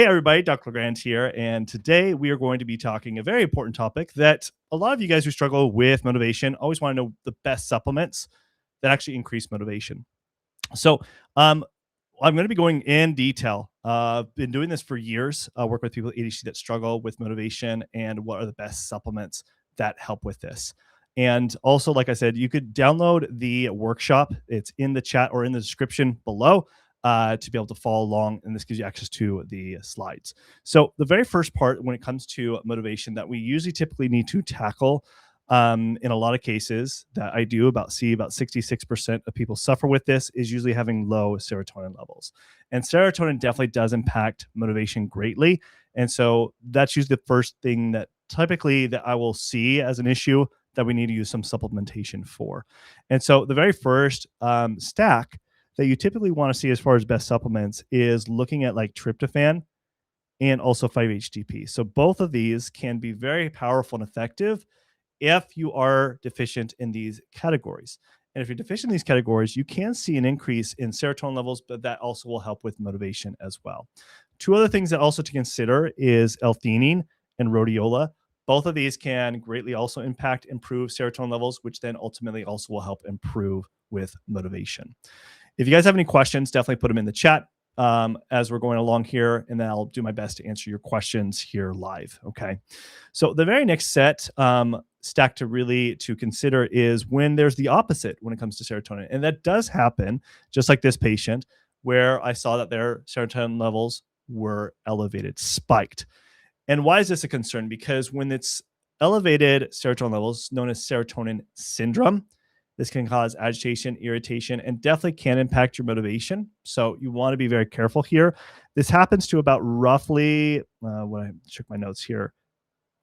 Hey everybody, Dr. Grant here, and today we are going to be talking a very important topic that a lot of you guys who struggle with motivation always want to know the best supplements that actually increase motivation. So, I'm going to be going in detail. I've been doing this for years. I work with people with ADHD that struggle with motivation and what are the best supplements that help with this. And also, like I said, you could download the workshop. It's in the chat or in the description below to be able to follow along. And this gives you access to the slides. So the very first part when it comes to motivation that we usually typically need to tackle in a lot of cases that I do about 66% of people suffer with this is usually having low serotonin levels. And serotonin definitely does impact motivation greatly. And so that's usually the first thing that typically that I will see as an issue that we need to use some supplementation for. And so the very first stack that you typically want to see as far as best supplements is looking at like tryptophan and also 5-HTP. So both of these can be very powerful and effective if you are deficient in these categories. And if you're deficient in these categories, you can see an increase in serotonin levels, but that also will help with motivation as well. Two other things that also to consider is L-theanine and rhodiola. Both of these can greatly also improve serotonin levels, which then ultimately also will help improve with motivation. If you guys have any questions, definitely put them in the chat as we're going along here, and then I'll do my best to answer your questions here live. Okay. So the very next stack to consider is when there's the opposite when it comes to serotonin. And that does happen, just like this patient, where I saw that their serotonin levels were elevated, spiked. And why is this a concern? Because when it's elevated serotonin levels, known as serotonin syndrome, this can cause agitation, irritation, and definitely can impact your motivation. So you want to be very careful here. This happens to about roughly, when I check my notes here,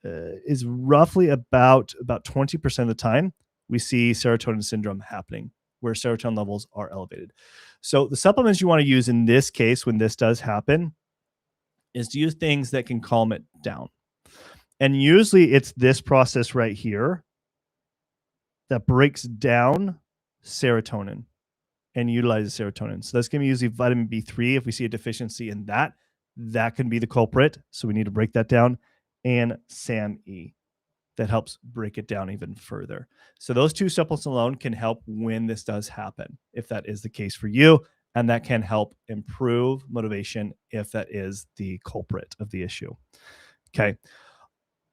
is roughly about 20% of the time we see serotonin syndrome happening where serotonin levels are elevated. So the supplements you want to use in this case when this does happen is to use things that can calm it down. And usually it's this process right here that breaks down serotonin and utilizes serotonin. So that's going to be usually vitamin B3. If we see a deficiency in that, that can be the culprit. So we need to break that down. And SAMe that helps break it down even further. So those two supplements alone can help when this does happen, if that is the case for you. And that can help improve motivation if that is the culprit of the issue. Okay.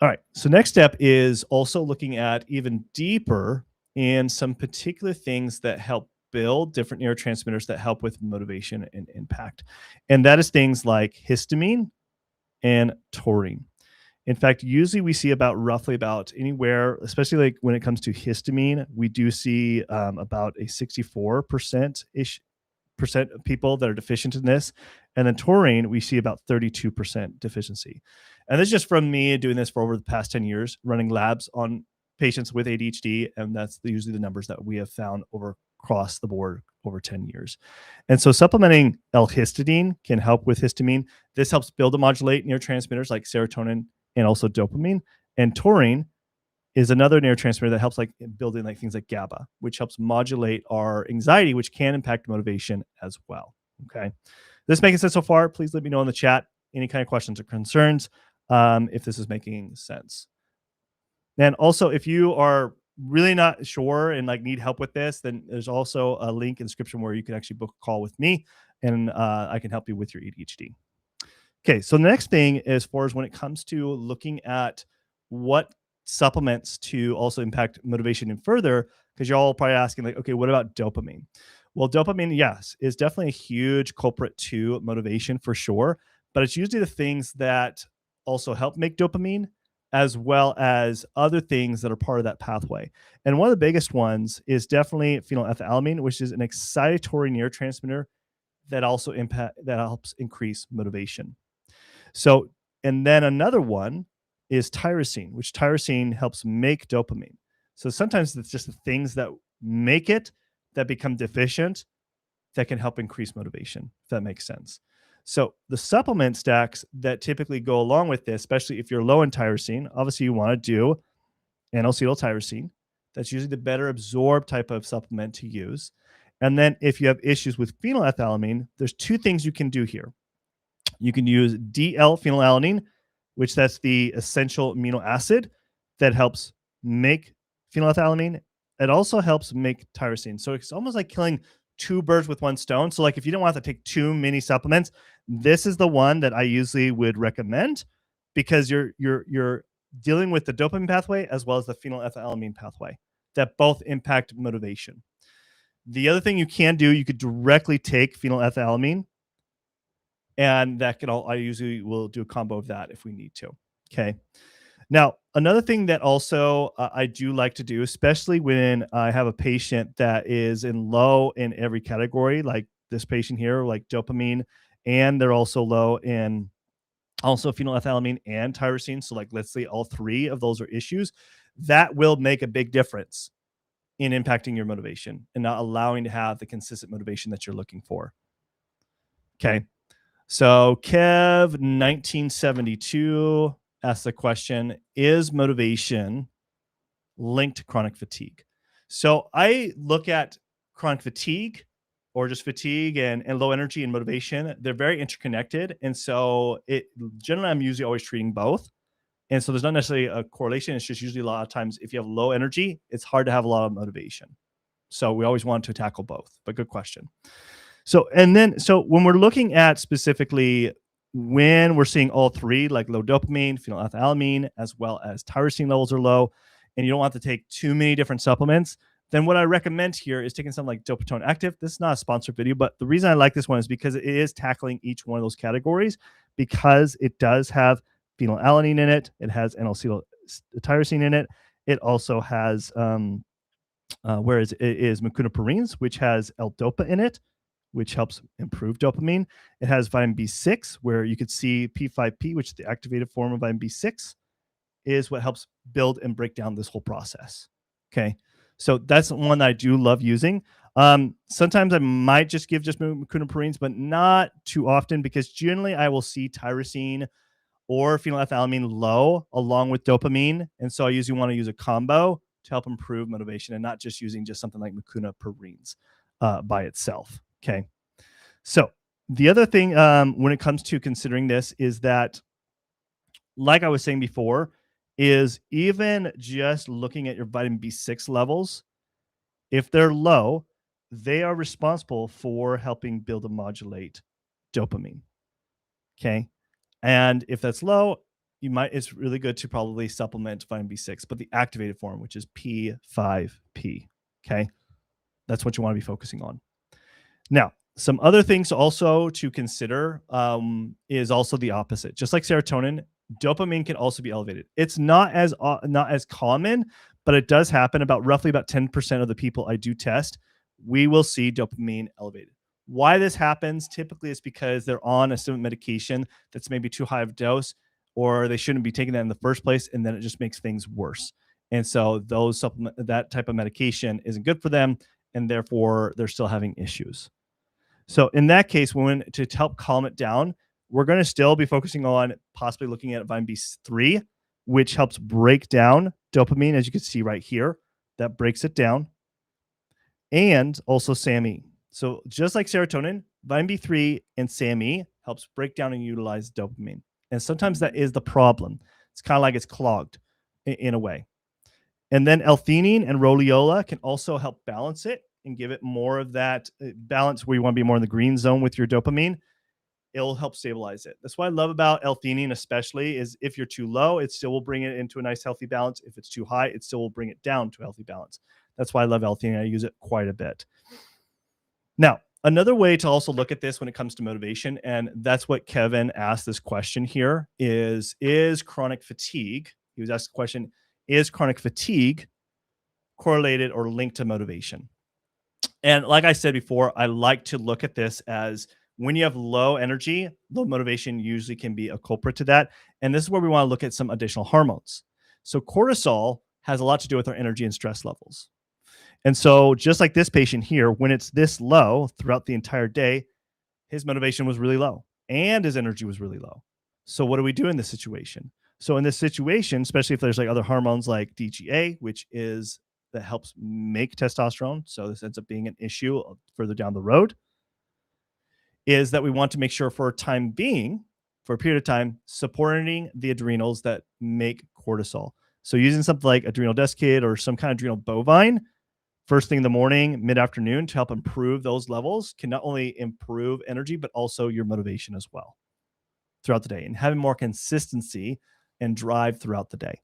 All right. So next step is also looking at even deeper in some particular things that help build different neurotransmitters that help with motivation and impact. And that is things like histamine and taurine. In fact, usually we see roughly about anywhere, especially like when it comes to histamine, we do see about a 64%-ish of people that are deficient in this. And then taurine, we see about 32% deficiency. And this is just from me doing this for over the past 10 years, running labs on patients with ADHD. And that's usually the numbers that we have found across the board over 10 years. And so supplementing L-histidine can help with histamine. This helps build and modulate neurotransmitters like serotonin and also dopamine. And taurine is another neurotransmitter that helps like building like things like GABA, which helps modulate our anxiety, which can impact motivation as well. Okay. This making sense so far? Please let me know in the chat any kind of questions or concerns if this is making sense. And also, if you are really not sure and like need help with this, then there's also a link in the description where you can actually book a call with me and I can help you with your ADHD. Okay, so the next thing as far as when it comes to looking at what supplements to also impact motivation and further, because you're all probably asking like, okay, what about dopamine? Well, dopamine, yes, is definitely a huge culprit to motivation for sure, but it's usually the things that also help make dopamine as well as other things that are part of that pathway. And one of the biggest ones is definitely phenylethylamine, which is an excitatory neurotransmitter that also helps increase motivation. So, and then another one is tyrosine, which tyrosine helps make dopamine. So sometimes it's just the things that make it that become deficient that can help increase motivation, if that makes sense. So the supplement stacks that typically go along with this, especially if you're low in tyrosine, obviously you want to do N-acetyltyrosine. That's usually the better absorbed type of supplement to use. And then if you have issues with phenylethylamine, there's two things you can do here. You can use DL-phenylalanine, which that's the essential amino acid that helps make phenylethylamine. It also helps make tyrosine. So it's almost like killing two birds with one stone. So like if you don't want to take too many supplements, this is the one that I usually would recommend because you're dealing with the dopamine pathway as well as the phenylethylamine pathway that both impact motivation. The other thing you can do, you could directly take phenylethylamine, and that can all, I usually will do a combo of that if we need to. Okay. Now, another thing that also I do like to do, especially when I have a patient that is in low in every category, like this patient here, like dopamine, and they're also low in also phenylethylamine and tyrosine. So, like, let's say all three of those are issues, that will make a big difference in impacting your motivation and not allowing to have the consistent motivation that you're looking for. Okay. So Kev 1972 asks the question, is motivation linked to chronic fatigue? So I look at chronic fatigue or just fatigue and low energy and motivation. They're very interconnected. And so generally I'm usually always treating both. And so there's not necessarily a correlation. It's just usually a lot of times if you have low energy, it's hard to have a lot of motivation. So we always want to tackle both, but good question. So when we're looking at specifically when we're seeing all three, like low dopamine, phenylethylamine, as well as tyrosine levels are low, and you don't want to take too many different supplements, then what I recommend here is taking something like Dopamine Active. This is not a sponsored video, but the reason I like this one is because it is tackling each one of those categories because it does have phenylalanine in it. It has N-acetyltyrosine in it. It also has whereas it is mecunopurines, which has L-dopa in it, which helps improve dopamine. It has vitamin B6, where you could see P5P, which is the activated form of vitamin B6, is what helps build and break down this whole process. Okay. So that's one that I do love using. Sometimes I might just give just mecunopurines, but not too often because generally I will see tyrosine or phenylethylamine low along with dopamine. And so I usually want to use a combo to help improve motivation and not just using just something like mecunopurines by itself. Okay. So the other thing when it comes to considering this is that, like I was saying before, is even just looking at your vitamin B6 levels, if they're low, they are responsible for helping build and modulate dopamine. Okay. And if that's low, it's really good to probably supplement vitamin B6, but the activated form, which is P5P. Okay. That's what you want to be focusing on. Now, some other things also to consider is also the opposite. Just like serotonin, dopamine can also be elevated. It's not as common, but it does happen. Roughly about 10% of the people I do test, we will see dopamine elevated. Why this happens typically is because they're on a stimulant medication that's maybe too high of a dose, or they shouldn't be taking that in the first place, and then it just makes things worse. And so that type of medication isn't good for them, and therefore they're still having issues. So in that case, to help calm it down, we're going to still be focusing on possibly looking at vitamin B3, which helps break down dopamine, as you can see right here. That breaks it down. And also SAMe. So just like serotonin, vitamin B3 and SAMe helps break down and utilize dopamine. And sometimes that is the problem. It's kind of like it's clogged in a way. And then L-theanine and rhodiola can also help balance it and give it more of that balance where you want to be more in the green zone with your dopamine. It'll help stabilize it. That's what I love about L-theanine, especially, is if you're too low, it still will bring it into a nice healthy balance. If it's too high, it still will bring it down to a healthy balance. That's why I love L-theanine. I use it quite a bit. Now, another way to also look at this when it comes to motivation, and that's what Kevin asked this question here, is chronic fatigue, he was asked the question, is chronic fatigue correlated or linked to motivation? And like I said before, I like to look at this as when you have low energy, low motivation usually can be a culprit to that. And this is where we want to look at some additional hormones. So cortisol has a lot to do with our energy and stress levels. And so just like this patient here, when it's this low throughout the entire day, his motivation was really low and his energy was really low. So what do we do in this situation? So in this situation, especially if there's like other hormones like DGA, which is that helps make testosterone. So this ends up being an issue further down the road. is that we want to make sure for a time being, for a period of time, supporting the adrenals that make cortisol. So using something like adrenal desicate or some kind of adrenal bovine first thing in the morning, mid-afternoon to help improve those levels can not only improve energy, but also your motivation as well throughout the day and having more consistency and drive throughout the day.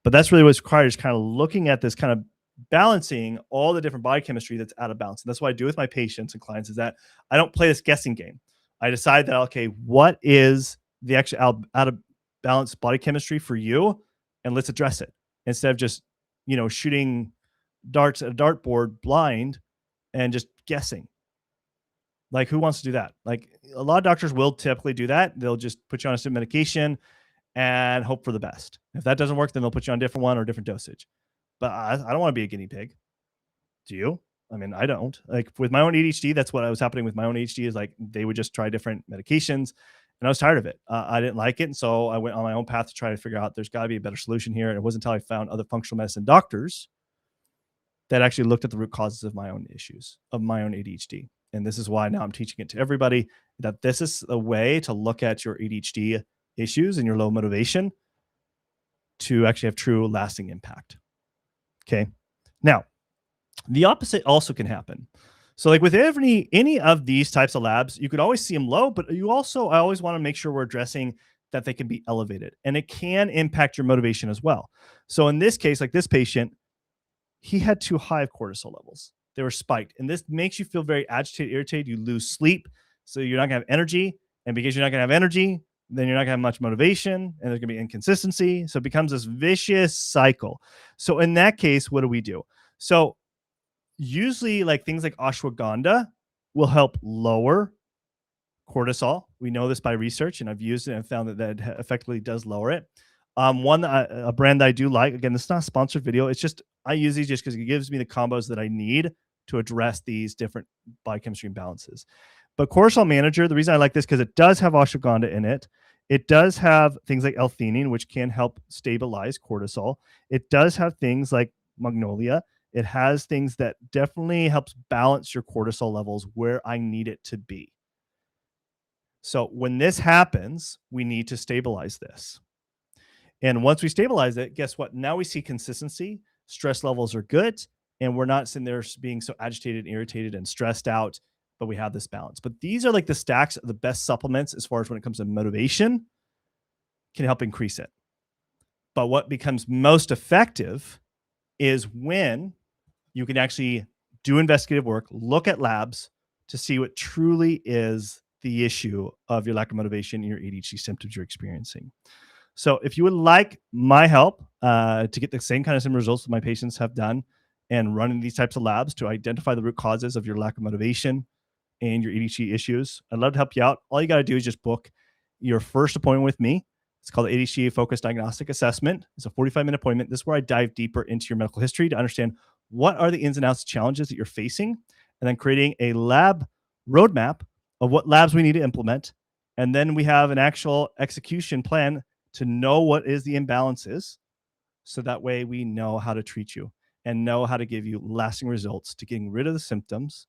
But that's really what's required is kind of looking at this kind of balancing all the different biochemistry that's out of balance. And that's what I do with my patients and clients is that I don't play this guessing game. I decide that, okay, what is the actual out of balance body chemistry for you? And let's address it instead of just, shooting darts at a dartboard blind and just guessing. Like, who wants to do that? Like, a lot of doctors will typically do that. They'll just put you on a certain medication and hope for the best. If that doesn't work, then they'll put you on a different one or a different dosage. But I don't want to be a guinea pig. Do you? I mean, I don't. Like, with my own ADHD, that's what was happening with my own ADHD is like they would just try different medications and I was tired of it. I didn't like it. And so I went on my own path to try to figure out there's got to be a better solution here. And it wasn't until I found other functional medicine doctors that actually looked at the root causes of my own issues, of my own ADHD. And this is why now I'm teaching it to everybody that this is a way to look at your ADHD issues and your low motivation to actually have true lasting impact. Okay. Now, the opposite also can happen. So like with any of these types of labs, you could always see them low, but I always want to make sure we're addressing that they can be elevated and it can impact your motivation as well. So in this case, like this patient, he had too high of cortisol levels. They were spiked. And this makes you feel very agitated, irritated. You lose sleep. So you're not going to have energy. And because you're not going to have energy, then you're not going to have much motivation and there's going to be inconsistency. So it becomes this vicious cycle. So in that case, what do? So usually like things like ashwagandha will help lower cortisol. We know this by research and I've used it and found that effectively does lower it. A brand that I do like, again, this is not a sponsored video. It's just, I use these just because it gives me the combos that I need to address these different biochemistry imbalances. But Cortisol Manager, the reason I like this because it does have ashwagandha in it. It does have things like L-theanine, which can help stabilize cortisol. It does have things like magnolia. It has things that definitely helps balance your cortisol levels where I need it to be. So when this happens, we need to stabilize this. And once we stabilize it, guess what? Now we see consistency, stress levels are good, and we're not sitting there being so agitated, irritated, and stressed out, but we have this balance. But these are like the stacks of the best supplements as far as when it comes to motivation can help increase it. But what becomes most effective is when you can actually do investigative work, look at labs to see what truly is the issue of your lack of motivation and your ADHD symptoms you're experiencing. So if you would like my help to get the same kind of similar results that my patients have done and running these types of labs to identify the root causes of your lack of motivation and your ADHD issues, I'd love to help you out. All you got to do is just book your first appointment with me. It's called the ADHD Focused Diagnostic Assessment. It's a 45-minute appointment. This is where I dive deeper into your medical history to understand what are the ins and outs challenges that you're facing, and then creating a lab roadmap of what labs we need to implement. And then we have an actual execution plan to know what is the imbalances. So that way we know how to treat you and know how to give you lasting results to getting rid of the symptoms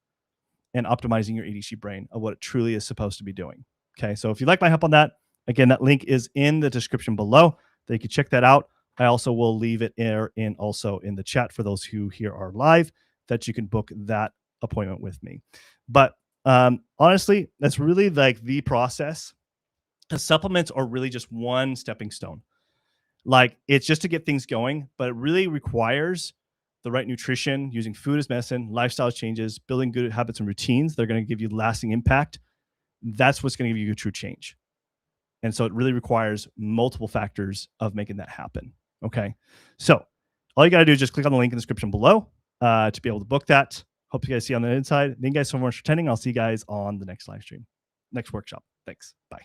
and optimizing your ADHD brain of what it truly is supposed to be doing. Okay. So if you'd like my help on that, again, that link is in the description below. You can check that out. I also will leave it also in the chat for those who here are live that you can book that appointment with me. But honestly, that's really like the process. The supplements are really just one stepping stone. Like it's just to get things going, but it really requires the right nutrition, using food as medicine, lifestyle changes, building good habits and routines. They're going to give you lasting impact. That's what's going to give you a true change. And so it really requires multiple factors of making that happen. Okay. So all you got to do is just click on the link in the description below to be able to book that. Hope you guys see you on the inside. Thank you guys so much for attending. I'll see you guys on the next live stream, next workshop. Thanks. Bye.